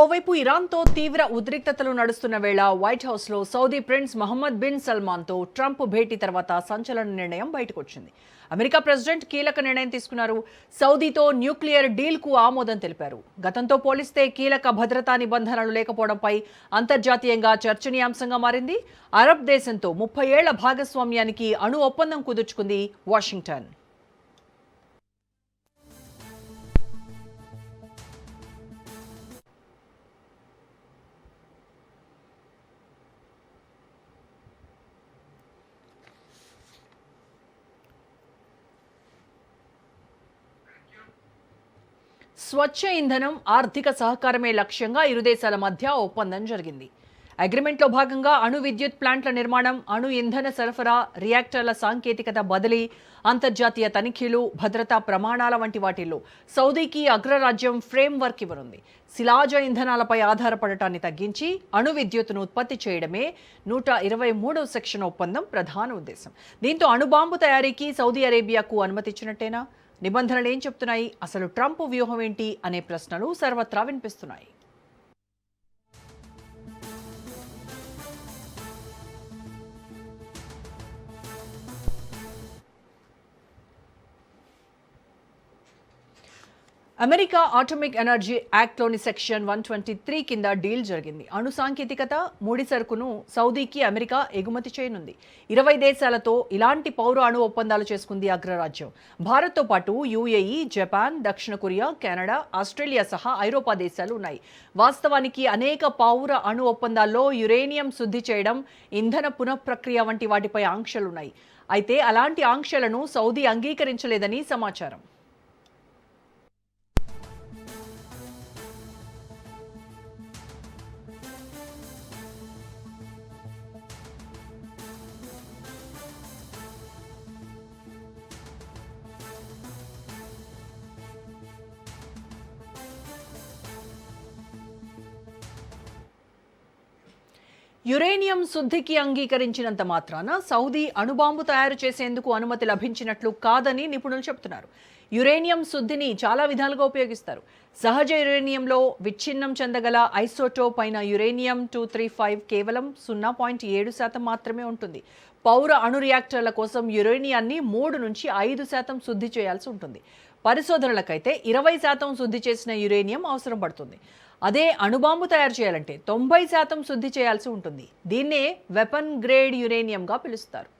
ఓవైపు ఇరాన్తో తీవ్ర ఉద్రిక్తతలు నడుస్తున్న వేళ వైట్ హౌస్లో సౌదీ ప్రిన్స్ మహమ్మద్ బిన్ సల్మాన్తో ట్రంప్ భేటీ తర్వాత సంచలన నిర్ణయం బయటకొచ్చింది. అమెరికా ప్రెసిడెంట్ కీలక నిర్ణయం తీసుకున్నారు. సౌదీతో న్యూక్లియర్ డీల్కు ఆమోదం తెలిపారు. గతంతో పోలిస్తే కీలక భద్రతా నిబంధనలు లేకపోవడంపై అంతర్జాతీయంగా చర్చనీయాంశంగా మారింది. అరబ్ దేశంతో 30 ఏళ్ల భాగస్వామ్యానికి అణు ఒప్పందం కుదుర్చుకుంది వాషింగ్టన్. స్వచ్ఛ ఇంధనం, ఆర్థిక సహకారమే లక్ష్యంగా ఇరు దేశాల మధ్య ఒప్పందం జరిగింది. అగ్రిమెంట్లో భాగంగా అణు విద్యుత్ ప్లాంట్ల నిర్మాణం, అణు ఇంధన సరఫరా, రియాక్టర్ల సాంకేతికత బదిలీ, అంతర్జాతీయ తనిఖీలు, భద్రతా ప్రమాణాల వంటి వాటిల్లో సౌదీకి అగ్రరాజ్యం ఫ్రేమ్వర్క్ ఇవ్వనుంది. శిలాజ ఇంధనాలపై ఆధారపడటాన్ని తగ్గించి అణు విద్యుత్తును ఉత్పత్తి చేయడమే 123వ సెక్షన్ ఒప్పందం ప్రధాన ఉద్దేశం. దీంతో అణుబాంబు తయారీకి సౌదీ అరేబియాకు అనుమతిచ్చినట్టేనా? నిబంధనలు ఏం చెప్తున్నాయి? అసలు ట్రంప్ వ్యూహం ఏంటి అనే ప్రశ్నలు సర్వత్రా వినిపిస్తున్నాయి. అమెరికా ఆటమిక్ ఎనర్జీ యాక్ట్లోని సెక్షన్ 123 కింద డీల్ జరిగింది. అణు సాంకేతికత, ముడి సరుకును సౌదీకి అమెరికా ఎగుమతి చేయనుంది. 20 దేశాలతో ఇలాంటి పౌర అణు ఒప్పందాలు చేసుకుంది అగ్రరాజ్యం. భారత్తో పాటు యుఏఈ, జపాన్, దక్షిణ కొరియా, కెనడా, ఆస్ట్రేలియా సహా ఐరోపా దేశాలు ఉన్నాయి. వాస్తవానికి అనేక పౌర అణు ఒప్పందాల్లో యురేనియం శుద్ధి చేయడం, ఇంధన పునఃప్రక్రియ వంటి వాటిపై ఆంక్షలున్నాయి. అయితే అలాంటి ఆంక్షలను సౌదీ అంగీకరించలేదని సమాచారం. యురేనియం శుద్ధికి అంగీకరించినంత మాత్రాన సౌదీ అణుబాంబు తయారు చేసేందుకు అనుమతి లభించినట్లు కాదని నిపుణులు చెబుతున్నారు. యురేనియం శుద్ధిని చాలా విధాలుగా ఉపయోగిస్తారు. సహజ యురేనియంలో విచ్ఛిన్నం చెందగల ఐసోటోప్ అయిన యురేనియం 235 కేవలం 0.7% మాత్రమే ఉంటుంది. పౌర అణు రియాక్టర్ల కోసం యురేనియాన్ని 3 నుంచి 5% శుద్ధి చేయాల్సి ఉంటుంది. పరిశోధనలకైతే 20% శుద్ధి చేసిన యురేనియం అవసరం పడుతుంది. అదే అణుబాంబు తయారు చేయాలంటే 90% శుద్ధి చేయాల్సి ఉంటుంది. దీన్నే వెపన్ గ్రేడ్ యురేనియంగా పిలుస్తారు.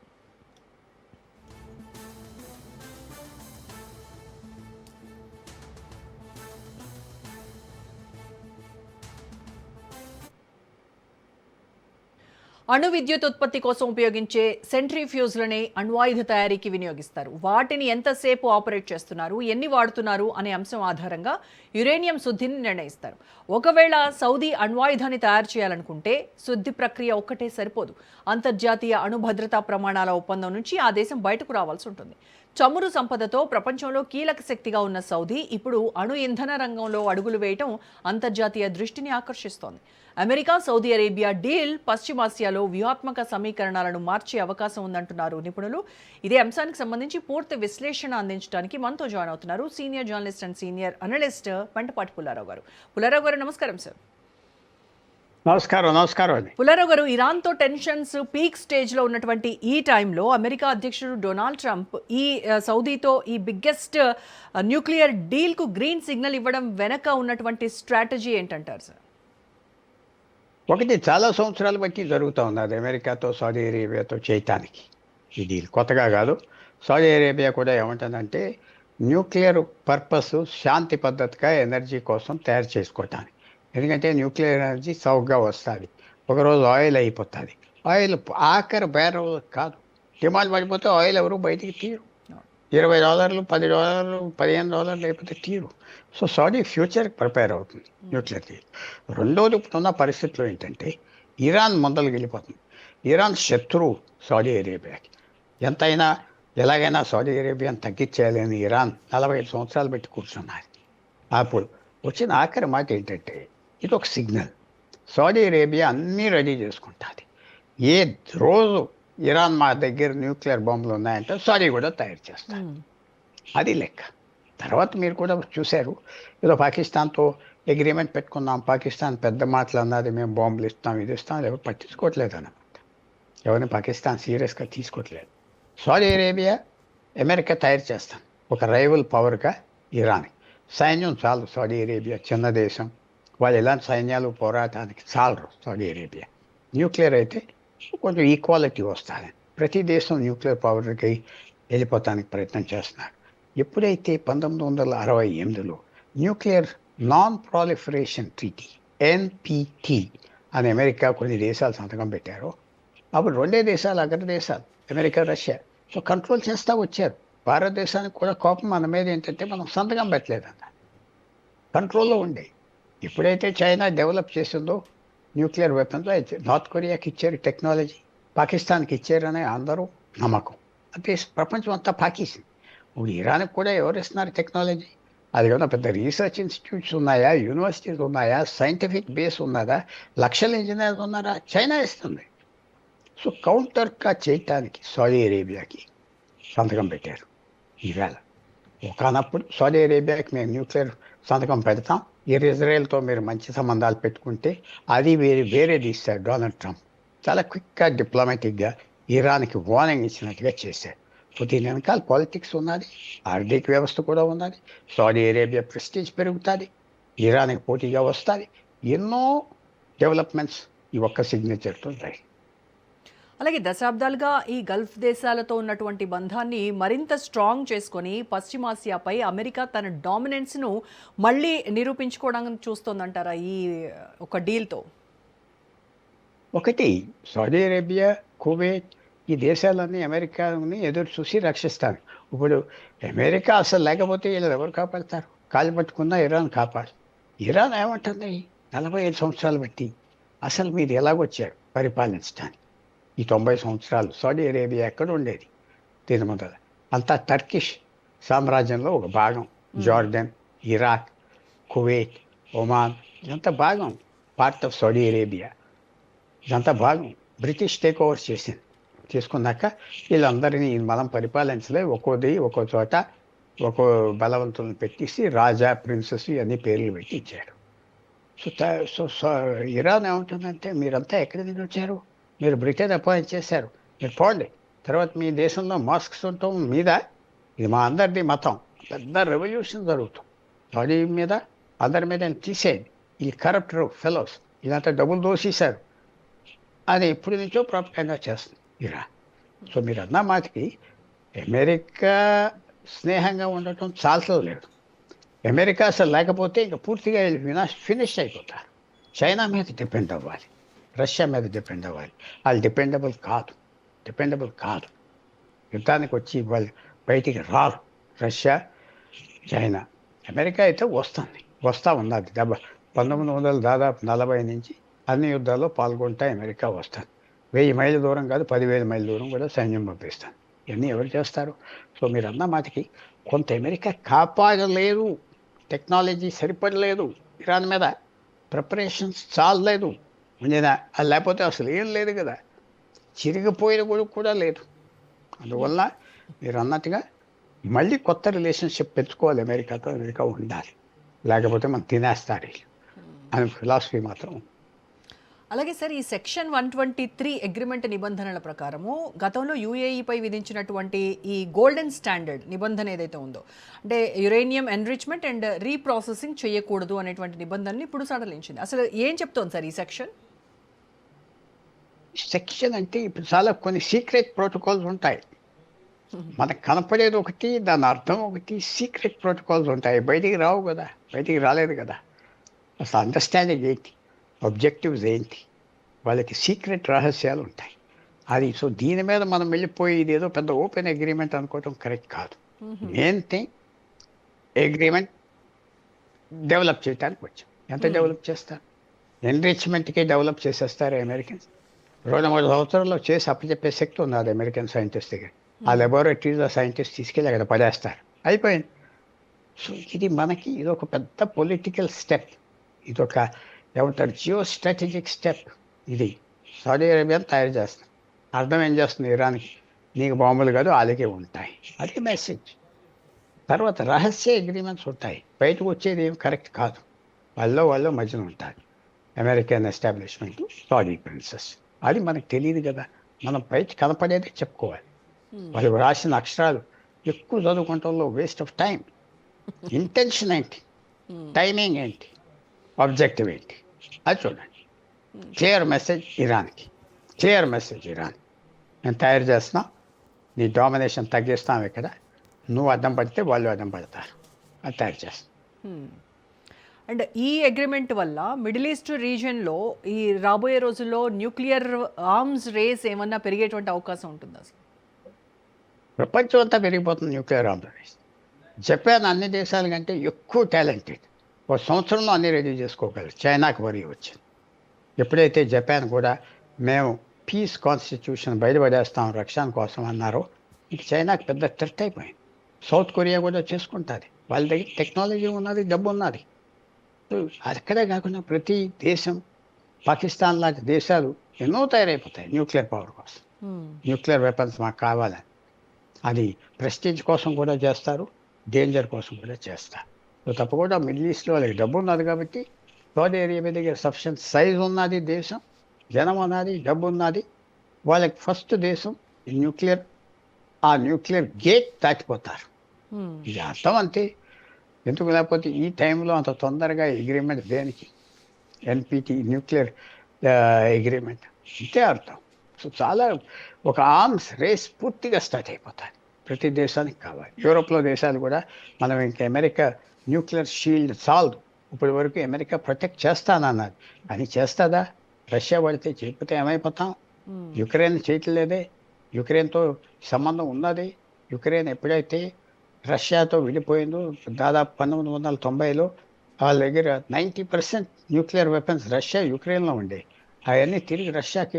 అణు విద్యుత్ ఉత్పత్తి కోసం ఉపయోగించే సెంట్రిఫ్యూజ్లనే అణ్వాయుధ తయారీకి వినియోగిస్తారు. వాటిని ఎంతసేపు ఆపరేట్ చేస్తున్నారు, ఎన్ని వాడుతున్నారు అనే అంశం ఆధారంగా యురేనియం శుద్ధిని నిర్ణయిస్తారు. ఒకవేళ సౌదీ అణ్వాయుధాన్ని తయారు చేయాలనుకుంటే శుద్ధి ప్రక్రియ ఒక్కటే సరిపోదు. అంతర్జాతీయ అణు భద్రతా ప్రమాణాల ఒప్పందం నుంచి ఆ దేశం బయటకు రావాల్సి ఉంటుంది. చమురు సంపదతో ప్రపంచంలో కీలక శక్తిగా ఉన్న సౌదీ ఇప్పుడు అణు ఇంధన రంగంలో అడుగులు వేయటం అంతర్జాతీయ దృష్టిని ఆకర్షిస్తోంది. అమెరికా, సౌదీ అరేబియా డీల్ పశ్చిమాసియాలో వ్యూహాత్మక సమీకరణాలను మార్చే అవకాశం ఉందంటున్నారు నిపుణులు. ఇదే అంశానికి సంబంధించి పూర్తి విశ్లేషణ అందించడానికి మనతో జాయిన్ అవుతున్నారు senior journalist and senior analyst Pantapati Pullarao garu. Pullarao గారు, నమస్కారం సార్. నమస్కారం. పుల్లారావు గారు, ఇరాన్తో టెన్షన్స్ పీక్ స్టేజ్లో ఉన్నటువంటి ఈ టైంలో అమెరికా అధ్యక్షుడు డొనాల్డ్ ట్రంప్ ఈ సౌదీతో ఈ బిగ్గెస్ట్ న్యూక్లియర్ డీల్కు గ్రీన్ సిగ్నల్ ఇవ్వడం వెనక ఉన్నటువంటి స్ట్రాటజీ ఏంటంటారు సార్? ఒకటి, చాలా సంవత్సరాలు బట్టి జరుగుతూ ఉంది అది అమెరికాతో సౌదీ అరేబియాతో చేయటానికి. ఈ డీల్ కొత్తగా కాదు. సౌదీ అరేబియా కూడా ఏమంటుందంటే న్యూక్లియర్ పర్పస్ శాంతి పద్ధతిగా ఎనర్జీ కోసం తయారు చేసుకోవటానికి. ఎందుకంటే న్యూక్లియర్ ఎనర్జీ సౌకగా వస్తుంది. ఒకరోజు ఆయిల్ అయిపోతుంది. ఆయిల్ ఆఖరి బ్యారల్ కాదు, డిమాండ్ పడిపోతే ఆయిల్ ఎవరు బయటికి తీరు. $20, $10, $15 లేకపోతే తీరు. సో సౌదీ ఫ్యూచర్కి ప్రిపేర్ అవుతుంది న్యూక్లియర్ డీల్. రెండోది, ఇప్పుడున్న పరిస్థితుల్లో ఏంటంటే ఇరాన్ ముందలు వెళ్ళిపోతుంది. ఇరాన్ శత్రువు సౌదీ అరేబియాకి. ఎంతైనా ఎలాగైనా సౌదీ అరేబియాని తగ్గించేయాలని ఇరాన్ 45 సంవత్సరాలు పెట్టి కూర్చున్నారు. అప్పుడు వచ్చిన ఆఖరి మాట ఏంటంటే ఇది ఒక సిగ్నల్. సౌదీ అరేబియా అన్నీ రెడీ చేసుకుంటుంది. ఏ రోజు ఇరాన్ మా దగ్గర న్యూక్లియర్ బాంబులు ఉన్నాయంటే సౌదీ కూడా తయారు చేస్తారు. అది లెక్క. తర్వాత మీరు కూడా చూశారు, ఏదో పాకిస్తాన్తో అగ్రిమెంట్ పెట్టుకున్నాం, పాకిస్తాన్ పెద్ద మాటలు అన్నది, మేము బాంబులు ఇస్తాం, ఇది ఇస్తాం, ఎవరు పట్టించుకోవట్లేదు అన్నమాట. ఎవరిని పాకిస్తాన్ సీరియస్గా తీసుకోవట్లేదు. సౌదీ అరేబియా అమెరికా తయారు చేస్తాం ఒక రైవల్ పవర్గా ఇరాన్. సైన్యం చాలు, సౌదీ అరేబియా చిన్న దేశం, వాళ్ళు ఎలాంటి సైన్యాలు పోరాటానికి చాలరు సౌదీ అరేబియా. న్యూక్లియర్ అయితే కొంచెం ఈక్వాలిటీ వస్తుంది. ప్రతి దేశం న్యూక్లియర్ పవర్కి వెళ్ళిపోతానికి ప్రయత్నం చేస్తున్నారు. ఎప్పుడైతే 1968లో nuclear non proliferation treaty NPT అని అమెరికా కొన్ని దేశాలు సంతకం పెట్టారో, అప్పుడు రెండే దేశాలు అగ్ర దేశాలు, అమెరికా రష్యా. సో కంట్రోల్ చేస్తూ వచ్చారు. భారతదేశానికి కూడా కోపం మన మీద ఏంటంటే మనం సంతకం పెట్టలేదన్న, కంట్రోల్లో ఉండే. ఎప్పుడైతే చైనా డెవలప్ చేసిందో న్యూక్లియర్ వెపన్స్, నార్త్ కొరియాకి ఇచ్చారు టెక్నాలజీ, పాకిస్తాన్కి ఇచ్చారనే అందరూ నమ్మకం. అంటే ప్రపంచం అంతా పాకిస్తాన్. ఇప్పుడు ఇరాన్కి కూడా ఎవరు ఇస్తున్నారు టెక్నాలజీ? అది ఏమన్నా పెద్ద రీసెర్చ్ ఇన్స్టిట్యూట్స్ ఉన్నాయా, యూనివర్సిటీస్ ఉన్నాయా, సైంటిఫిక్ బేస్ ఉన్నదా, లక్షల ఇంజనీర్స్ ఉన్నారా? చైనా ఇస్తుంది. సో కౌంటర్గా చేయటానికి సౌదీ అరేబియాకి సంతకం పెట్టారు ఈవేళ. ఒకనప్పుడు సౌదీ అరేబియాకి మేము న్యూక్లియర్ సంతకం పెడతాం, ఇజ్రాయెల్తో మీరు మంచి సంబంధాలు పెట్టుకుంటే అది వేరేది ఇస్తారు డొనాల్డ్ ట్రంప్. చాలా క్విక్గా డిప్లొమాటిక్గా ఇరాన్కి వార్నింగ్ ఇచ్చినట్టుగా చేశారు. సో దీని వెనకాల పాలిటిక్స్ ఉన్నది, ఆర్థిక వ్యవస్థ కూడా ఉన్నది. సౌదీ అరేబియా ప్రెస్టీజ్ పెరుగుతుంది, ఇరాన్కి పోటీగా వస్తుంది. ఎన్నో డెవలప్మెంట్స్ ఈ ఒక్క సిగ్నేచర్తో ఉంటాయి. అలాగే దశాబ్దాలుగా ఈ గల్ఫ్ దేశాలతో ఉన్నటువంటి బంధాన్ని మరింత స్ట్రాంగ్ చేసుకొని పశ్చిమాసియాపై అమెరికా తన డామినెన్స్ను మళ్ళీ నిరూపించుకోవడానికి చూస్తోందంటారా ఈ ఒక డీల్తో? ఒకటి, సౌదీ అరేబియా, కువైట్, ఈ దేశాలన్నీ అమెరికాని ఎదురు చూసి రక్షిస్తారు. ఇప్పుడు అమెరికా అసలు లేకపోతే వీళ్ళు ఎవరు కాపాడతారు? కాలు పట్టుకున్నా ఇరాన్ కాపాడు. ఇరాన్ ఏమంటుంది? 45 సంవత్సరాలు బట్టి అసలు మీరు ఎలాగొచ్చారు పరిపాలించడానికి? ఈ 90 సంవత్సరాలు సౌదీ అరేబియా ఎక్కడ ఉండేది? దీని మొదల అంతా టర్కిష్ సామ్రాజ్యంలో ఒక భాగం. జార్డన్, ఇరాక్, కువైట్, ఒమాన్, ఇదంతా భాగం, పార్ట్ ఆఫ్ సౌదీ అరేబియా. ఇదంతా భాగం బ్రిటిష్ టేక్ ఓవర్ చేసింది. తీసుకున్నాక వీళ్ళందరినీ మనం పరిపాలించలే, ఒక్కో చోట ఒక్కో బలవంతులను పెట్టేసి రాజా, ప్రిన్సెస్ అన్ని పేర్లు పెట్టి ఇచ్చారు. సో ఇరాన్ ఏమంటుందంటే, మీరంతా ఎక్కడి నుంచి వచ్చారు? మీరు బ్రిటన్ అపాయింట్ చేశారు, మీరు పోండి. తర్వాత మీ దేశంలో మాస్క్స్ ఉండటం మీద, ఇది మా అందరిది మతం, పెద్ద రెవల్యూషన్ జరుగుతుంది సౌదీ మీద, అందరి మీద తీసేయండి, ఈ కరప్ట్ ఫెలోస్ ఇదంతా డబ్బులు దోసేశారు అది ఎప్పటి నుంచో ప్రాపర్గా చేస్తుంది ఇరాన్. సో మీరు అన్న మాటకి అమెరికా స్నేహంగా ఉండటం చాలలేదు. అమెరికా అసలు లేకపోతే ఇంకా పూర్తిగా ఫినిష్ అయిపోతారు. చైనా మీద డిపెండ్ అవ్వాలి, రష్యా మీద డిపెండ్ అవ్వాలి. వాళ్ళు డిపెండబుల్ కాదు. యుద్ధానికి వచ్చి వాళ్ళు బయటికి రారు. Russia, China. అమెరికా అయితే వస్తూ ఉన్నది. 1900 దాదాపు 40 నుంచి అన్ని యుద్ధాల్లో పాల్గొంటా అమెరికా వస్తాను. 1000 మైళ్ళ దూరం కాదు, 10,000 మైళ్ళ దూరం కూడా సైన్యం పంపిస్తాను. ఇవన్నీ ఎవరు చేస్తారు? సో మీరు అన్న మాటకి కొంత అమెరికా కాపాడలేదు, టెక్నాలజీ సరిపడలేదు, ఇరాన్ మీద ప్రిపరేషన్స్ చాలలేదు. అది లేకపోతే అసలు ఏం లేదు కదా, చిరిగిపోయిన కూడా లేదు. అందువల్ల మీరు అన్నట్టుగా మళ్ళీ కొత్త రిలేషన్షిప్ పెంచుకోవాలి అమెరికాతో. అమెరికా ఉండాలి, లేకపోతే మనం తినేస్తారు అని ఫిలాసఫీ మాత్రం. అలాగే సార్, ఈ సెక్షన్ 123 అగ్రిమెంట్ నిబంధనల ప్రకారము గతంలో యూఏఈపై విధించినటువంటి ఈ గోల్డెన్ స్టాండర్డ్ నిబంధన ఏదైతే ఉందో, అంటే యురేనియం ఎన్రిచ్మెంట్ అండ్ రీప్రాసెసింగ్ చేయకూడదు అనేటువంటి నిబంధనని ఇప్పుడు సడలించింది. అసలు ఏం చెప్తోంది సార్ ఈ సెక్షన్? సెక్షన్ అంటే ఇప్పుడు చాలా కొన్ని సీక్రెట్ ప్రోటోకాల్స్ ఉంటాయి. మనకు కనపడేది ఒకటి, దాని అర్థం ఒకటి. సీక్రెట్ ప్రోటోకాల్స్ ఉంటాయి, బయటికి రావు కదా, బయటికి రాలేదు కదా. అసలు అండర్స్టాండింగ్ ఏంటి, ఆబ్జెక్టివ్స్ ఏంటి, వాళ్ళకి సీక్రెట్ రహస్యాలు ఉంటాయి. అది సో దీని మీద మనం వెళ్ళిపోయి ఇదేదో పెద్ద ఓపెన్ అగ్రిమెంట్ అనుకోవటం కరెక్ట్ కాదు. మెయిన్ థింగ్ అగ్రిమెంట్ డెవలప్ చేయడానికి వచ్చాం. ఎంత డెవలప్ చేస్తారు? ఎన్రిచ్మెంట్కి డెవలప్ చేసేస్తారు అమెరికన్స్. 2-3 సంవత్సరాల్లో చేసి అప్పచెప్పే శక్తి ఉన్నది అమెరికన్ సైంటిస్ట్ దగ్గర. ఆ లెబొరేటరీస్ ఆ సైంటిస్ట్ తీసుకెళ్ళి అక్కడ పడేస్తారు, అయిపోయింది. సో ఇది ఒక పెద్ద పొలిటికల్ స్టెప్, ఇదొక ఏమంటారు జియో స్ట్రాటజిక్ స్టెప్. ఇది సౌదీ అరేబియాను తయారు చేస్తుంది. అర్థం ఏం చేస్తుంది ఇరాన్కి? నీకు బాంబులు కాదు, వాళ్ళకే ఉంటాయి, అది మెసేజ్. తర్వాత రహస్య అగ్రిమెంట్స్ ఉంటాయి, బయటకు వచ్చేది ఏం కరెక్ట్ కాదు. వాళ్ళు మధ్యన ఉంటారు. American establishment, saree princess. అది మనకు తెలియదు కదా, మనం పైకి కనపడేది చెప్పుకోవాలి. వాళ్ళు రాసిన అక్షరాలు ఎక్కువ చదువుకుంటంలో వేస్ట్ ఆఫ్ టైం. ఇంటెన్షన్ ఏంటి, టైమింగ్ ఏంటి, ఆబ్జెక్టివ్ ఏంటి, అది చూడండి. క్లియర్ మెసేజ్ ఇరాన్కి, క్లియర్ మెసేజ్ ఇరాన్, నేను తయారు చేస్తున్నా, నీ డామినేషన్ తగ్గిస్తాం ఇక్కడ, నువ్వు అడ్డం పడితే వాళ్ళు అడ్డం పడతారు, అది తయారు చేస్తాం. అండ్ ఈ అగ్రిమెంట్ వల్ల మిడిల్ ఈస్ట్ రీజియన్లో ఈ రాబోయే రోజుల్లో న్యూక్లియర్ ఆర్మ్స్ రేస్ ఏమన్నా పెరిగేటువంటి అవకాశం ఉంటుందా అసలు? ప్రపంచం అంతా పెరిగిపోతుంది న్యూక్లియర్ ఆర్మ్స్. జపాన్ అన్ని దేశాల కంటే ఎక్కువ టాలెంటెడ్, ఒక సంవత్సరంలో అన్ని రెడీ చేసుకోగలరు. చైనాకి వరి వచ్చింది. ఎప్పుడైతే జపాన్ కూడా మేము పీస్ కాన్స్టిట్యూషన్ బయటపడేస్తాం రక్షణ కోసం అన్నారో, ఇంక చైనాకి పెద్ద థ్రెట్ అయిపోయింది. సౌత్ కొరియా కూడా చేసుకుంటుంది, వాళ్ళ దగ్గర టెక్నాలజీ ఉన్నది, డబ్బు ఉన్నది. అక్కడే కాకుండా ప్రతి దేశం, పాకిస్తాన్ లాంటి దేశాలు ఎన్నో తయారైపోతాయి న్యూక్లియర్ పవర్ కోసం. న్యూక్లియర్ వెపన్స్ మాకు కావాలని, అది ప్రెస్టీజ్ కోసం కూడా చేస్తారు, డేంజర్ కోసం కూడా చేస్తారు. సో తప్పకుండా మిడిల్ ఈస్ట్లో వాళ్ళకి డబ్బు ఉన్నది కాబట్టి, సౌదీ అరేబియా దగ్గర సఫిషియెంట్ సైజ్ ఉన్నది, దేశం జనం ఉన్నది, డబ్బు ఉన్నది. వాళ్ళకి ఫస్ట్ దేశం ఆ న్యూక్లియర్ గేట్ దాటిపోతారు. ఇది అర్థం అంతే. ఎందుకు లేకపోతే ఈ టైంలో అంత తొందరగా అగ్రిమెంట్ దేనికి? ఎన్పిటి న్యూక్లియర్ అగ్రిమెంట్ ఇంతే అర్థం. సో చాలా ఒక ఆర్మ్స్ రేస్ పూర్తిగా స్టార్ట్ అయిపోతాయి, ప్రతి దేశానికి కావాలి. యూరోప్లో దేశాలు కూడా మనం ఇంకా అమెరికా న్యూక్లియర్ షీల్డ్ చాలదు, ఇప్పటి వరకు అమెరికా ప్రొటెక్ట్ చేస్తానన్నది, అని చేస్తుందా? రష్యా పడితే చేయకపోతే ఏమైపోతాం? యుక్రెయిన్ చేయట్లేదే, యుక్రెయిన్తో సంబంధం ఉన్నది. యుక్రెయిన్ ఎప్పుడైతే రష్యాతో విడిపోయిందో దాదాపు 1990లో వాళ్ళ దగ్గర 90% న్యూక్లియర్ వెపన్స్ రష్యా యుక్రెయిన్లో ఉండే, అవన్నీ రష్యాకి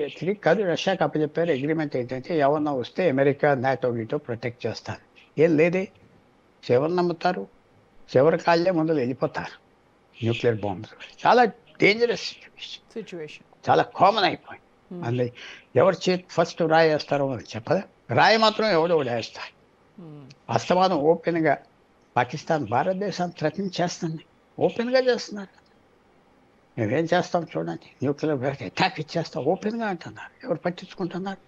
అప్పచెప్పారు. అగ్రిమెంట్ ఏంటంటే ఎవరన్నా వస్తే అమెరికా నాటో వీటో ప్రొటెక్ట్ చేస్తారు. ఏం లేదే, ఎవరు నమ్ముతారు? చివరి కాళ్ళే ముందు వెళ్ళిపోతారు. న్యూక్లియర్ బాంబ్స్ చాలా డేంజరస్ సిచ్యువేషన్, చాలా కామన్ అయిపోయింది. అందులో ఎవరు ఫస్ట్ రాయి వేస్తారో అని చెప్పదా, రాయి మాత్రం ఎవడో వేస్తారు. వాస్తవాన్ని ఓపెన్గా పాకిస్తాన్ భారతదేశాన్ని థ్రెటన్ చేస్తుంది, ఓపెన్గా చేస్తున్నారు. మేమేం చేస్తాం చూడండి, న్యూక్లియర్ అటాక్ ఇచ్చేస్తాం ఓపెన్గా అంటున్నారు. ఎవరు పట్టించుకుంటున్నారు?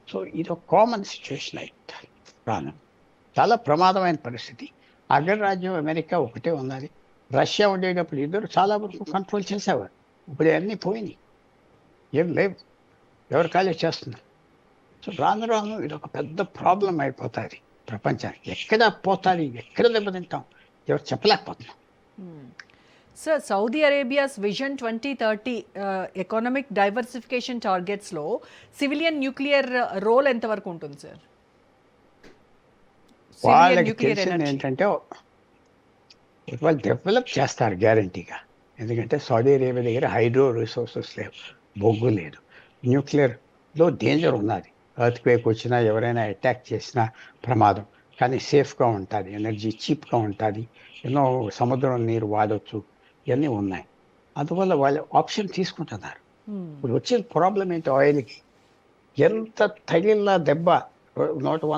సో ఇది ఒక కామన్ సిచ్యువేషన్ అయిపోతుంది. ప్రాణం చాలా ప్రమాదమైన పరిస్థితి. అగ్రరాజ్యం అమెరికా ఒకటే ఉన్నది, రష్యా ఉండేటప్పుడు ఇద్దరు చాలా వరకు కంట్రోల్ చేసేవారు. ఇప్పుడు అన్నీ పోయినాయి, ఏం లేవు, ఎవరు ఖాళీ చేస్తున్నారు. సో రాను రాను ఇది ఒక పెద్ద ప్రాబ్లం అయిపోతుంది ప్రపంచానికి. ఎక్కడ పోతుంది, ఎక్కడ దెబ్బతింటాం, ఎవరు చెప్పలేకపోతున్నాం. Sir, Saudi Arabia's vision 2030 economic diversification టార్గెట్స్లో సివిలియన్ న్యూక్లియర్ రోల్ ఎంతవరకు ఉంటుంది సార్? వాళ్ళకి తెలిసింది ఏంటంటే వాళ్ళు డెవలప్ చేస్తారు గ్యారంటీగా. ఎందుకంటే సౌదీ అరేబియా దగ్గర హైడ్రో రిసోర్సెస్ లేవు, బొగ్గు లేదు, న్యూక్లియర్లో డేంజర్ ఉన్నది. ఎర్త్క్వేక్ వచ్చినా ఎవరైనా అటాక్ చేసినా ప్రమాదం, కానీ సేఫ్గా ఉంటుంది, ఎనర్జీ చీప్గా ఉంటుంది, ఎన్నో సముద్రం నీరు వాడవచ్చు, ఇవన్నీ ఉన్నాయి. అందువల్ల వాళ్ళు ఆప్షన్ తీసుకుంటున్నారు. ఇప్పుడు వచ్చిన ప్రాబ్లం ఏంటి, ఆయిల్కి ఎంత తగిలిన దెబ్బ $100,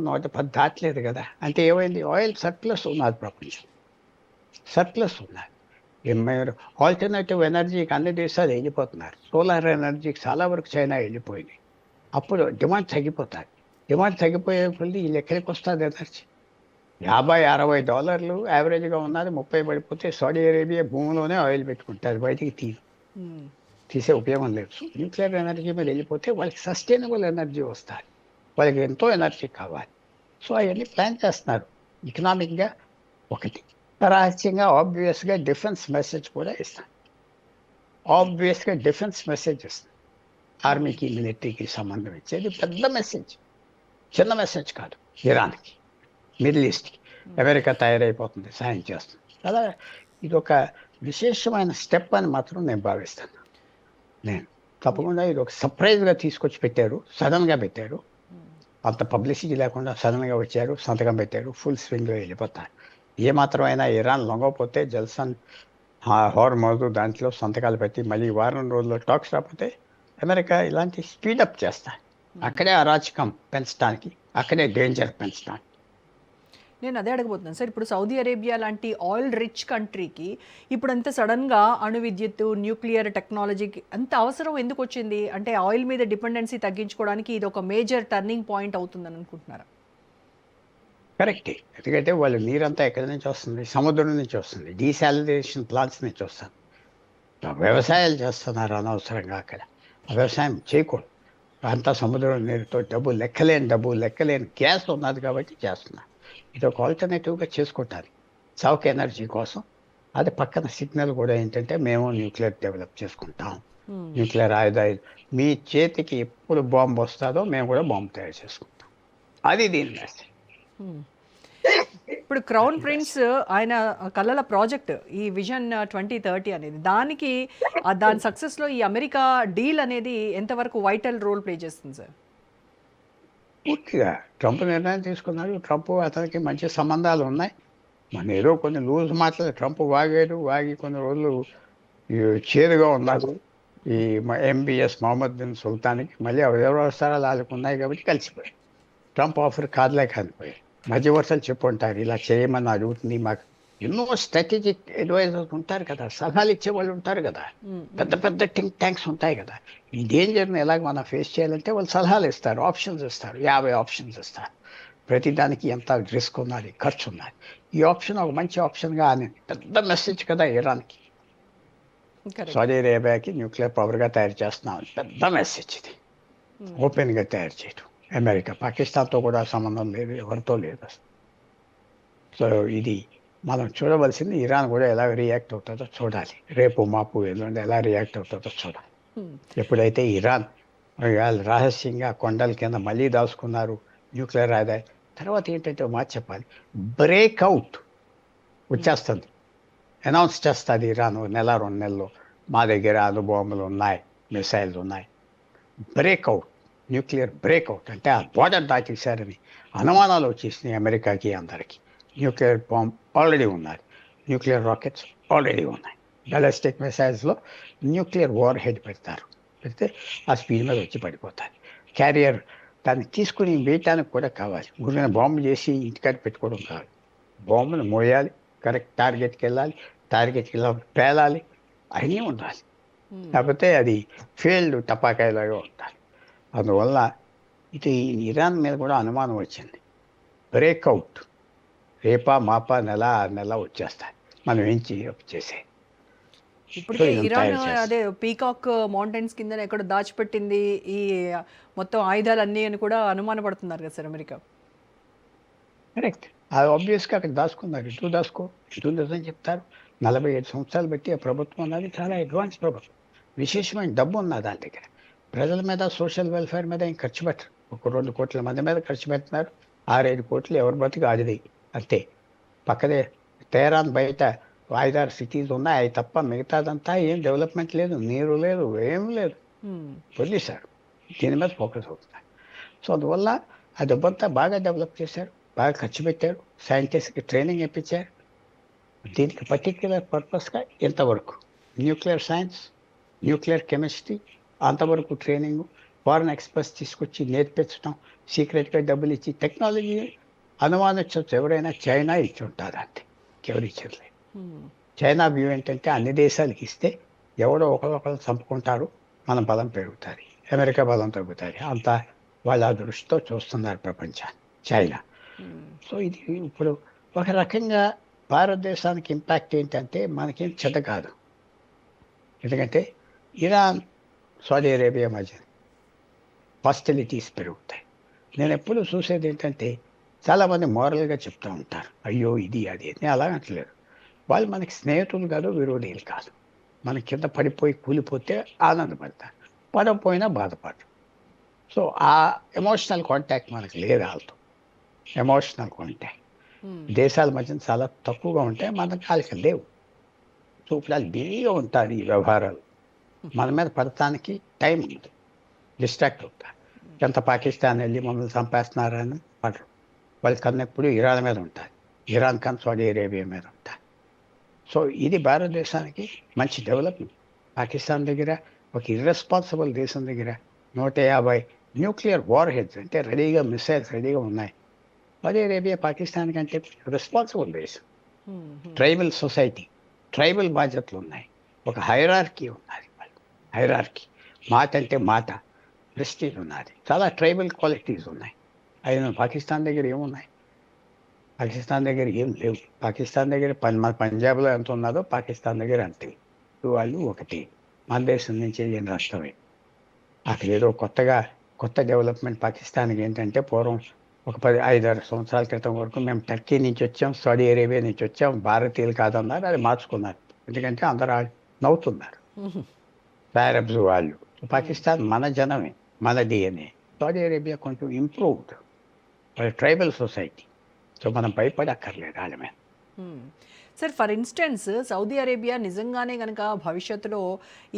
110 దాటలేదు కదా. అంటే ఏమైంది, ఆయిల్ సర్ప్లస్ ఉన్నది, ప్రపంచం సర్ప్లస్ ఉన్నది. ఆల్టర్నేటివ్ ఎనర్జీకి అన్ని దేశాలు వెళ్ళిపోతున్నారు. సోలార్ ఎనర్జీకి చాలా వరకు చైనా వెళ్ళిపోయింది. అప్పుడు డిమాండ్ తగ్గిపోతుంది. డిమాండ్ తగ్గిపోయే కొద్ది వీళ్ళు ఎక్కడికి వస్తుంది ఎనర్జీ? $50-60 యావరేజ్గా ఉన్నది, 30 పడిపోతే సౌదీ అరేబియా భూమిలోనే ఆయిల్ పెట్టుకుంటుంది, బయటికి తీసే ఉపయోగం లేదు. సో న్యూక్లియర్ ఎనర్జీ మీద వెళ్ళిపోతే వాళ్ళకి సస్టైనబుల్ ఎనర్జీ వస్తుంది, వాళ్ళకి ఎంతో ఎనర్జీ కావాలి. సో అవన్నీ ప్లాన్ చేస్తున్నారు ఎకనామిక్గా. ఒకటి రహస్యంగా ఆబ్వియస్గా డిఫెన్స్ మెసేజ్ కూడా ఇస్తాను. ఆబ్వియస్గా డిఫెన్స్ మెసేజ్ ఇస్తాను, ఆర్మీకి మిలిటరీకి సంబంధం ఇచ్చేది పెద్ద మెసేజ్, చిన్న మెసేజ్ కాదు. ఇరాన్కి, మిడిల్ ఈస్ట్కి అమెరికా తయారైపోతుంది, సాయం చేస్తుంది కదా. ఇది ఒక విశేషమైన స్టెప్ అని మాత్రం నేను భావిస్తాను. నేను తప్పకుండా ఇది ఒక సర్ప్రైజ్గా తీసుకొచ్చి పెట్టారు, సడన్గా పెట్టారు, అంత పబ్లిసిటీ లేకుండా సడన్గా వచ్చారు, సంతకం పెట్టారు, ఫుల్ స్వింగ్లో వెళ్ళిపోతారు. ఏమాత్రమైనా ఇరాన్ లొంగకపోతే జల్సన్ హార్మోజ్ దాంట్లో సంతకాలు పెట్టి మళ్ళీ వారం రోజుల్లో టాక్స్ రాకపోతే అమెరికా ఇలాంటి స్పీడప్ చేస్తాయి. అక్కడే అరాచకం పెంచడానికి, అక్కడే డేంజర్ పెంచడానికి. నేను అదే అడగబోతున్నాను సార్. ఇప్పుడు సౌదీ అరేబియా లాంటి ఆయిల్ రిచ్ కంట్రీకి ఇప్పుడు అంత సడన్గా అణు విద్యుత్తు, న్యూక్లియర్ టెక్నాలజీకి అంత అవసరం ఎందుకు వచ్చింది? అంటే ఆయిల్ మీద డిపెండెన్సీ తగ్గించుకోవడానికి ఇది ఒక మేజర్ టర్నింగ్ పాయింట్ అవుతుందని అనుకుంటున్నారా? కరెక్టే. ఎందుకంటే వాళ్ళు నీరంతా ఎక్కడి నుంచి వస్తుంది? సముద్రం నుంచి వస్తుంది. డీసాలినేషన్ ప్లాంట్స్ నుంచి వస్తుంది. వ్యవసాయాలు చేస్తున్నారు అనవసరంగా అక్కడ. ఆ వ్యవసాయం చేయకూడదు. అంతా సముద్రం నీరుతో డబ్బు లెక్కలేని గ్యాస్ ఉన్నది కాబట్టి చేస్తున్నారు. ఇది ఒక ఆల్టర్నేటివ్గా చేసుకుంటారు చౌక ఎనర్జీ కోసం. అది పక్కన సిగ్నల్ కూడా ఏంటంటే మేము న్యూక్లియర్ డెవలప్ చేసుకుంటాం, న్యూక్లియర్ ఆయుధాలు మీ చేతికి ఎప్పుడు బాంబు వస్తుందో మేము కూడా బాంబు తయారు చేసుకుంటాం. అది దీని మెసేజ్. హ్మ్. ఇప్పుడు క్రౌన్ ప్రిన్స్ ఆయన కలల ప్రాజెక్ట్ ఈ విజన్ 2030 అనేది దానికి దాని సక్సెస్లో ఈ అమెరికా డీల్ అనేది ఎంతవరకు వైటల్ రోల్ ప్లే చేస్తుంది సార్? పూర్తిగా ట్రంప్ నిర్ణయం తీసుకున్నాడు. ట్రంప్ అతనికి మంచి సంబంధాలు ఉన్నాయి. మన ఏదో కొన్ని లూజ్ మాటలు ట్రంప్ వాగి కొన్ని రోజులు ఈ చేదుగా ఉన్నారు. ఈ ఎంబీఎస్ మొహమ్మద్ బిన్ సుల్తాన్కి మళ్ళీ ఎవరు వస్తారో వాళ్ళకు ఉన్నాయి కాబట్టి కలిసిపోయారు. ట్రంప్ ఆఫర్ కాదులే కానిపోయారు. మధ్యవర్తులు చెప్పుంటారు ఇలా చేయమని అడుగుతుంది మాకు. ఎన్నో స్ట్రాటజిక్ అడ్వైజర్స్ ఉంటారు కదా, సలహాలు ఇచ్చే వాళ్ళు ఉంటారు కదా, పెద్ద పెద్ద థింక్ ట్యాంక్స్ ఉంటాయి కదా. ఈ డేంజర్ని ఎలాగ మనం ఫేస్ చేయాలంటే వాళ్ళు సలహాలు ఇస్తారు, ఆప్షన్స్ ఇస్తారు, 50 ఆప్షన్స్ ఇస్తారు. ప్రతిదానికి ఎంత రిస్క్ ఉన్నది, ఖర్చు ఉన్నది. ఈ ఆప్షన్ ఒక మంచి ఆప్షన్గా అని పెద్ద మెసేజ్ కదా ఇరాన్కి. సౌదీ అరేబియాకి న్యూక్లియర్ పవర్గా తయారు చేస్తున్నాం, పెద్ద మెసేజ్ ఇది. ఓపెన్గా తయారు చేయడం. అమెరికా పాకిస్తాన్తో కూడా సంబంధం లేదు, ఎవరితో లేదు అసలు. సో ఇది మనం చూడవలసింది. ఇరాన్ కూడా ఎలా రియాక్ట్ అవుతుందో చూడాలి. రేపు మాపు ఎల్లుండి ఎలా రియాక్ట్ అవుతుందో చూడాలి. ఎప్పుడైతే ఇరాన్ వాళ్ళు రహస్యంగా కొండల కింద మళ్ళీ దాచుకున్నారు న్యూక్లియర్ ఆదాయం తర్వాత ఏంటంటే మాట చెప్పాలి, బ్రేక్అవుట్ వచ్చేస్తుంది, అనౌన్స్ చేస్తుంది ఇరాన్ 1-2 నెలల్లో మా దగ్గర అణుబాంబులు ఉన్నాయి, మిసైల్స్ ఉన్నాయి. బ్రేక్అవుట్, న్యూక్లియర్ బ్రేక్అవుట్ అంటే ఆ బోర్డర్ దాటేశారని అనుమానాలు వచ్చేసినాయి అమెరికాకి అందరికీ. న్యూక్లియర్ బాంబ్ ఆల్రెడీ ఉన్నది, న్యూక్లియర్ రాకెట్స్ ఆల్రెడీ ఉన్నాయి. బ్యాలిస్టిక్ మిసైల్స్లో న్యూక్లియర్ వార్ హెడ్ పెడితే ఆ స్పీడ్ మీద వచ్చి పడిపోతుంది. క్యారియర్ దాన్ని తీసుకుని వేయటానికి కూడా కావాలి. గురిన బాంబు చేసి ఇంటికాడ పెట్టుకోవడం కాదు, బాంబును మోయాలి, కరెక్ట్ టార్గెట్కి వెళ్ళాలి, టార్గెట్కి వెళ్ళి పేలాలి, అన్నీ ఉండాలి. కాకపోతే అది ఫెయిల్డ్ టపాకాయలాగా ఉండాలి. అందువల్ల ఇది ఇరాన్ మీద కూడా అనుమానం వచ్చింది. బ్రేక్అవుట్ రేపా మాపా నెల వచ్చేస్తాయి, మనం ఏం చేసే. ఇప్పటికే ఇరాన్ అదే పీకాక్ మౌంటైన్స్ కింద ఎక్కడ దాచిపెట్టింది ఈ మొత్తం ఆయుధాలన్నీ అని కూడా అనుమానపడుతున్నారు కదా సార్ అమెరికా. కరెక్ట్, అది ఆబ్వియస్గా అక్కడ దాచుకున్నారు. ఇటు నిజం చెప్తారు. 45 సంవత్సరాలు బట్టి ఆ ప్రభుత్వం అన్నది చాలా అడ్వాన్స్ ప్రభుత్వం, విశేషమైన డబ్బు ఉన్నది దాని దగ్గర. ప్రజల మీద సోషల్ వెల్ఫేర్ మీద ఏం ఖర్చు పెట్టరు. 1-2 కోట్ల మంది మీద ఖర్చు పెడుతున్నారు. 6-5 కోట్లు ఎవరి బతికి ఆడిది అంతే. పక్కనే తెహరాన్ బయట 5-6 సిటీస్ ఉన్నాయి, అవి తప్ప మిగతాదంతా ఏం డెవలప్మెంట్ లేదు, నీరు లేదు, ఏం లేదు, వదిలేశారు. దీని మీద ఫోకస్ అవుతున్నారు. సో అందువల్ల ఆ డబ్బంతా బాగా డెవలప్ చేశారు, బాగా ఖర్చు పెట్టారు, సైంటిస్ట్కి ట్రైనింగ్ ఇప్పించారు. దీనికి పర్టిక్యులర్ పర్పస్గా ఇంతవరకు న్యూక్లియర్ సైన్స్, న్యూక్లియర్ కెమిస్ట్రీ అంతవరకు ట్రైనింగ్, ఫారెన్ ఎక్స్పర్ట్స్ తీసుకొచ్చి నేర్పించడం, సీక్రెట్గా డబ్బులు ఇచ్చి టెక్నాలజీ అనుమానించవచ్చు. ఎవరైనా చైనా ఇచ్చి ఉంటుంది అంతే, ఎవరు ఇచ్చలేదు. చైనా వ్యూ ఏంటంటే అన్ని దేశాలకి ఇస్తే ఎవడో ఒకరు చంపుకుంటారు, మన బలం పెరుగుతుంది, అమెరికా బలం తగ్గుతుంది. అంతా వాళ్ళ దృష్టితో చూస్తున్నారు ప్రపంచాన్ని చైనా. సో ఇది ఇప్పుడు ఒక రకంగా భారతదేశానికి ఇంపాక్ట్ ఏంటంటే మనకేం చెడ్డ కాదు. ఎందుకంటే ఇరాన్ సౌదీ అరేబియా మధ్య హాస్టిలిటీస్ పెరుగుతాయి. నేను ఎప్పుడు చూసేది ఏంటంటే చాలామంది మోరల్గా చెప్తూ ఉంటారు, అయ్యో ఇది అది. నేను అలా అంటలేదు. వాళ్ళు మనకి స్నేహితులు కాదు, విరోధులు కాదు. మన కింద పడిపోయి కూలిపోతే ఆనందపడతారు, పడకపోయినా బాధపడరు. సో ఆ ఎమోషనల్ కాంటాక్ట్ మనకు లేదు వాళ్ళతో. ఎమోషనల్ కాంటాక్ట్ దేశాల మధ్య చాలా తక్కువగా ఉంటాయి, మనకు వాళ్ళకి లేవు. సో ఇప్పుడు వాళ్ళు బిజీగా ఉంటారు ఈ వ్యవహారాలు. మన మీద పడటానికి టైం ఉంది, డిస్ట్రాక్ట్ అవుతారు. ఎంత పాకిస్తాన్ వెళ్ళి మమ్మల్ని చంపేస్తున్నారని పడరు. వాళ్ళ కన్నా ఎప్పుడు ఇరాన్ మీద ఉంటారు, ఇరాన్ కన్నా సౌదీ అరేబియా మీద ఉంటారు. సో ఇది భారతదేశానికి మంచి డెవలప్మెంట్. పాకిస్తాన్ దగ్గర ఒక ఇర్రెస్పాన్సిబుల్ దేశం దగ్గర 150 న్యూక్లియర్ వార్ హెడ్స్ అంటే రెడీగా మిసైల్స్ రెడీగా ఉన్నాయి. సౌదీ అరేబియా పాకిస్తాన్ కంటే రెస్పాన్సిబుల్ దేశం. ట్రైబల్ సొసైటీ, ట్రైబల్ బాధ్యతలు ఉన్నాయి, ఒక హైరార్కీ ఉన్నది. హైరార్కీ, మాట అంటే మాట, ప్రెస్టీజ్ ఉన్నది, చాలా ట్రైబల్ క్వాలిటీస్ ఉన్నాయి. అయినా పాకిస్తాన్ దగ్గర ఏమున్నాయి? పాకిస్తాన్ దగ్గర ఏం లేవు. పాకిస్తాన్ దగ్గర మన పంజాబ్లో ఎంత ఉన్నదో పాకిస్తాన్ దగ్గర అంతే. వాళ్ళు ఒకటి, మన దేశం నుంచి ఏం రాష్ట్రమే. అక్కడ ఏదో కొత్త డెవలప్మెంట్ పాకిస్తాన్కి ఏంటంటే, పూర్వం ఒక 5-6 సంవత్సరాల క్రితం వరకు మేము టర్కీ నుంచి వచ్చాం, సౌదీ అరేబియా నుంచి వచ్చాం, భారతీయులు కాదన్నారు. అది మార్చుకున్నారు, ఎందుకంటే అందరూ నవ్వుతున్నారు అరబ్స్ వాళ్ళు. పాకిస్తాన్ మన జనమే, మన డిఎన్ఏ. సౌదీ అరేబియా కొంచెం ఇంప్రూవ్డ్, ట్రైబల్ సొసైటీ. సో మనం భయపడక్కర్లేదు వాళ్ళ మీద. Sir, for instance Saudi Arabia నిజంగానే కనుక భవిష్యత్తులో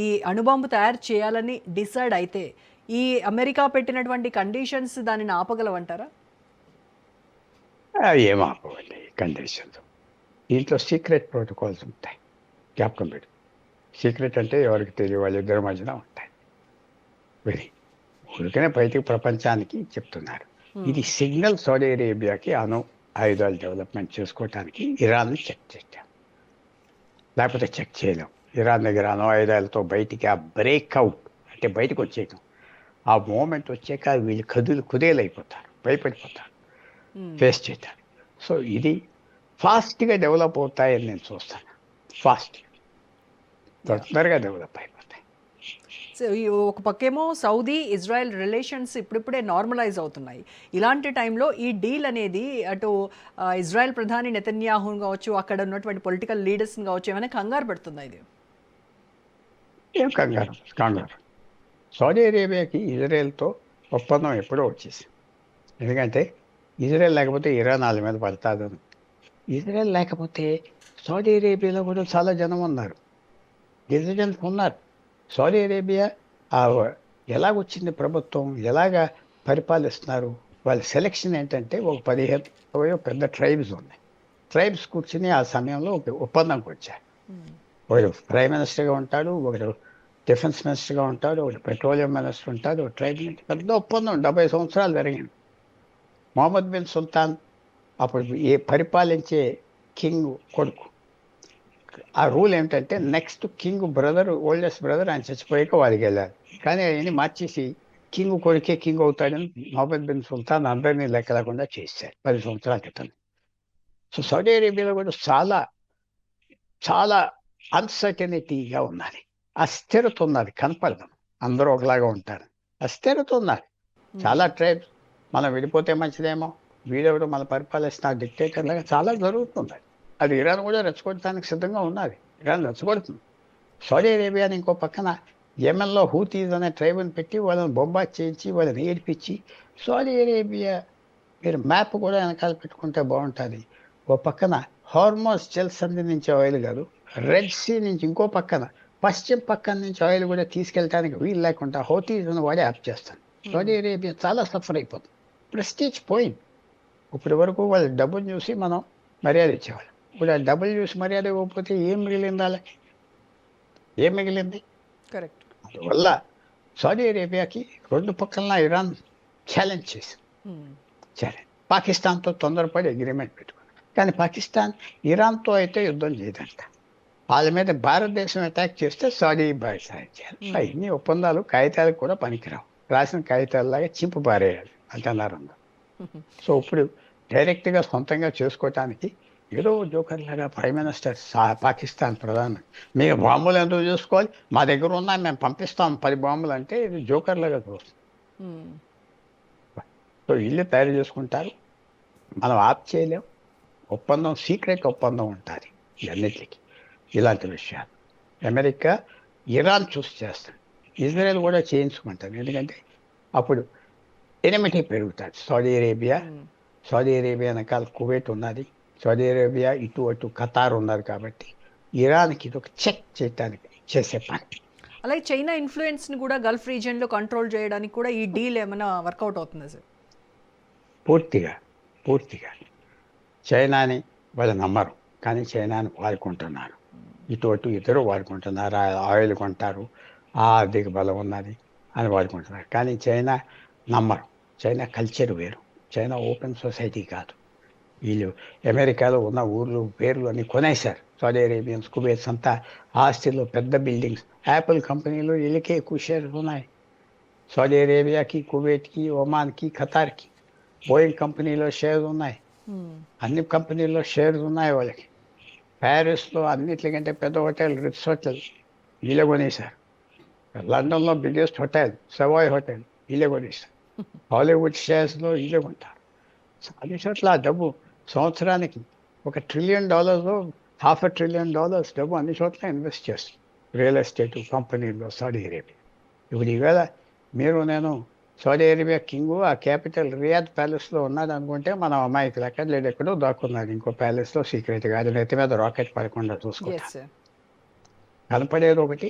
ఈ అణుబాంబు తయారు చేయాలని డిసైడ్ అయితే ఈ అమెరికా పెట్టినటువంటి కండిషన్స్ దానిని ఆపగలవంటారా? ఏం ఆపవండి కండిషన్స్. దీంట్లో సీక్రెట్ ప్రోటోకాల్స్ ఉంటాయి, జ్ఞాపకం పెట్టు. సీక్రెట్ అంటే ఎవరికి తెలియ, వాళ్ళిద్దరి మధ్యన ఉంటాయి. ఊరికనే బయటికి ప్రపంచానికి చెప్తున్నారు. ఇది సిగ్నల్ సౌదీ అరేబియాకి ఆయుధాలు డెవలప్మెంట్ చేసుకోవటానికి ఇరాన్ని చెక్ చేశాం, లేకపోతే చెక్ చేయలేం. ఇరాన్ దగ్గర ఆయుధాలతో బయటికి ఆ బ్రేక్అవుట్ అంటే బయటకు వచ్చేయటం, ఆ మూమెంట్ వచ్చాక వీళ్ళు కుదేలైపోతారు, భయపడిపోతారు ఫేస్ చేయటానికి. సో ఇది ఫాస్ట్గా డెవలప్ అవుతాయని నేను చూస్తాను. తొందరగా డెవలప్ అయిపోతాయి. సో ఒక పక్కేమో సౌదీ ఇజ్రాయెల్ రిలేషన్స్ ఇప్పుడిప్పుడే నార్మలైజ్ అవుతున్నాయి. ఇలాంటి టైంలో ఈ డీల్ అనేది అటు ఇజ్రాయెల్ ప్రధాని నెతన్యాహును కావచ్చు, అక్కడ ఉన్నటువంటి పొలిటికల్ లీడర్స్ని కావచ్చు, ఏమైనా కంగారు పెడుతుందా ఇది? ఏం కంగారు. సౌదీ అరేబియాకి ఇజ్రాయెల్తో ఒప్పందం ఎప్పుడో వచ్చేసి, ఎందుకంటే ఇజ్రాయెల్ లేకపోతే ఇరాన్ వాళ్ళ మీద పడతాదని. ఇజ్రాయెల్ లేకపోతే సౌదీ అరేబియాలో కూడా చాలా జనం ఉన్నారు, రెసిడెంట్స్ ఉన్నారు. సౌదీ అరేబియా ఎలాగొచ్చింది ప్రభుత్వం, ఎలాగా పరిపాలిస్తున్నారు, వాళ్ళ సెలెక్షన్ ఏంటంటే ఒక 15 పెద్ద ట్రైబ్స్ ఉన్నాయి. ట్రైబ్స్ కూర్చుని ఆ సమయంలో ఒక ఒప్పందంకి వచ్చారు. ఒకడు ప్రైమ్ మినిస్టర్గా ఉంటాడు, ఒకడు డిఫెన్స్ మినిస్టర్గా ఉంటాడు, ఒకటి పెట్రోలియం మినిస్టర్ ఉంటాడు, ఒక ట్రైబ్ నుంచి పెద్ద ఒప్పందం 70 సంవత్సరాలు జరిగింది. మొహమ్మద్ బిన్ సుల్తాన్ అప్పుడు పరిపాలించే కింగ్ కొడుకు. ఆ రూల్ ఏమిటంటే next king brother, oldest brother ఆయన చచ్చిపోయాక వారికి వెళ్ళాలి. కానీ ఆయన్ని మార్చేసి కింగ్ కొడుకే కింగ్ అవుతాడని మొహమ్మద్ బిన్ సుల్తాన్ అందరినీ లెక్క లేకుండా చేశారు 10 సంవత్సరాల క్రితం. సో సౌదీ అరేబియాలో కూడా చాలా చాలా అన్సర్టనిటీగా ఉన్నది, అస్థిరత ఉన్నది, కనపడదు. అందరూ ఒకలాగా ఉంటారు, అస్థిరత ఉన్నది. చాలా ట్రైబ్స్ మనం విడిపోతే మంచిదేమో, వీడెవడు మన పరిపాలిస్తున్న డిక్టేటర్ లాగా చాలా జరుగుతుంది. అది ఇరాన్ కూడా రెచ్చగొట్టడానికి సిద్ధంగా ఉన్నది. ఇరాన్ రెచ్చగొడుతుంది. సౌదీ అరేబియాని ఇంకో పక్కన యెమెన్లో హూతీస్ అనే ట్రైబ్ని పెట్టి వాళ్ళని బొంబాట్ చేయించి వాళ్ళని ఏడిపించి, సౌదీ అరేబియా మీరు మ్యాప్ కూడా వెనకాల పెట్టుకుంటే బాగుంటుంది. ఓ పక్కన హార్మోస్ జలసంధి నుంచి ఆయిల్ కాదు, రెడ్ సీ నుంచి ఇంకో పక్కన పశ్చిమ పక్కన నుంచి ఆయిల్ కూడా తీసుకెళ్ళడానికి వీలు లేకుండా హూతీస్ని వాడే యాప్ చేస్తాను. సౌదీ అరేబియా చాలా సఫర్ అయిపోతుంది, ప్రెస్టీజ్ పోయింది. ఇప్పటి వరకు వాళ్ళు డబ్బులు చూసి మనం మర్యాద ఇచ్చేవాళ్ళం. ఇప్పుడు ఆ డబ్బులు చూసి మర్యాద ఇవ్వకపోతే ఏం మిగిలింది వాళ్ళకి? ఏం మిగిలింది? కరెక్ట్. అందువల్ల సౌదీ అరేబియాకి 2 పక్కల ఇరాన్ ఛాలెంజ్ చేసింది. పాకిస్తాన్తో తొందరపడి అగ్రిమెంట్ పెట్టుకున్నాం. కానీ పాకిస్తాన్ ఇరాన్తో అయితే యుద్ధం చేయదంట. వాళ్ళ మీద భారతదేశం అటాక్ చేస్తే సౌదీ సాయం చేయాలి. ఇన్ని ఒప్పందాలు కాగితాలకు కూడా పనికిరావు, రాసిన కాగితాలలాగా చింపు పారేయాలి అంటున్నారు. సో ఇప్పుడు డైరెక్ట్గా సొంతంగా చేసుకోవటానికి ఏదో జోకర్ లాగా ప్రైమ్ మినిస్టర్ పాకిస్తాన్ ప్రధాని మీరు బాంబులు ఎందుకు చూసుకోవాలి, మా దగ్గర ఉన్నా మేము పంపిస్తాం 10 బాంబులు అంటే ఇది జోకర్ లాగా చూస్తుంది. సో ఇల్లు తయారు చేసుకుంటారు, మనం ఆప్ చేయలేం. ఒప్పందం సీక్రెట్ ఒప్పందం ఉంటుంది ఇవన్నిటికీ. ఇలాంటి విషయాలు అమెరికా ఇరాన్ చూసి చేస్తుంది, ఇజ్రాయెల్ కూడా చేయించుకుంటుంది. ఎందుకంటే అప్పుడు ఎనిమిటీ పెరుగుతుంది. సౌదీ అరేబియా వెనకాల కువైట్ ఉన్నది, సౌదీ అరేబియా ఇటు అటు ఖతార్ ఉన్నారు. కాబట్టి ఇరాన్కి ఇది ఒక చెక్ చేయడానికి చేసే పని. అలాగే చైనా ఇన్ఫ్లుయెన్స్ని కూడా గల్ఫ్ రీజియన్లో కంట్రోల్ చేయడానికి కూడా ఈ డీల్ ఏమైనా వర్కౌట్ అవుతుందా సార్? పూర్తిగా చైనాని వాళ్ళు నమ్మరు, కానీ చైనాని వాడుకుంటున్నారు. ఇటు అటు ఇద్దరు వాడుకుంటున్నారు. ఆయిల్ కొంటారు, ఆర్థిక బలం ఉన్నది అని వాడుకుంటున్నారు. కానీ చైనా నమ్మరు. చైనా కల్చర్ వేరు, చైనా ఓపెన్ సొసైటీ కాదు. వీళ్ళు అమెరికాలో ఉన్న ఊర్లు పేర్లు అన్ని కొనేశారు. సౌదీ అరేబియన్స్, కువైట్స్ అంతా ఆస్తిలో పెద్ద బిల్డింగ్స్. యాపిల్ కంపెనీలో వీళ్ళకే ఎక్కువ షేర్స్ ఉన్నాయి. సౌదీ అరేబియాకి, కువైట్కి, ఒమాన్కి, ఖతార్కి. బోయింగ్ కంపెనీలో షేర్స్ ఉన్నాయి. అన్ని కంపెనీల్లో షేర్స్ ఉన్నాయి వాళ్ళకి. ప్యారిస్లో అన్నిటికంటే పెద్ద హోటల్ రిట్స్ హోటల్ వీళ్ళే కొనేశారు. లండన్లో బిగ్గెస్ట్ హోటల్ సవాయ్ హోటల్ వీళ్ళే కొనేశారు. హాలీవుడ్ షేర్స్లో వీళ్ళే కొంటారు. అన్ని చోట్ల ఆ డబ్బు సంవత్సరానికి $1 ట్రిలియన్, $500 బిలియన్ డబ్బు అన్ని చోట్ల ఇన్వెస్ట్ చేస్తుంది. రియల్ ఎస్టేట్ కంపెనీల్లో సౌదీ అరేబియా. ఇప్పుడు ఈవేళ మీరు నేను సౌదీ అరేబియా కింగు ఆ క్యాపిటల్ రియాద్ ప్యాలెస్లో ఉన్నాడు అనుకుంటే మనం అమ్మాయికి లెక్క లేడు, ఎక్కడో దాక్కున్నాడు ఇంకో ప్యాలెస్లో సీక్రెట్గా. అది నెత్తి మీద రాకెట్ పడకుండా చూసుకుంటా. Yes sir. కనపడేది ఒకటి,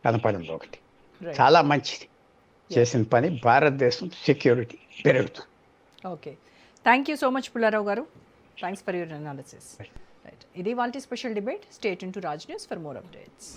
కనపడేది ఒకటి. రైట్. చాలా మంచిది చేసిన పని. భారతదేశం సెక్యూరిటీ పెరుగుతుంది. Okay, thank you so much Pullarao garu. Thanks for your analysis. Right, ఇది వాళ్ళ special debate. Stay tuned to Raj news for more updates.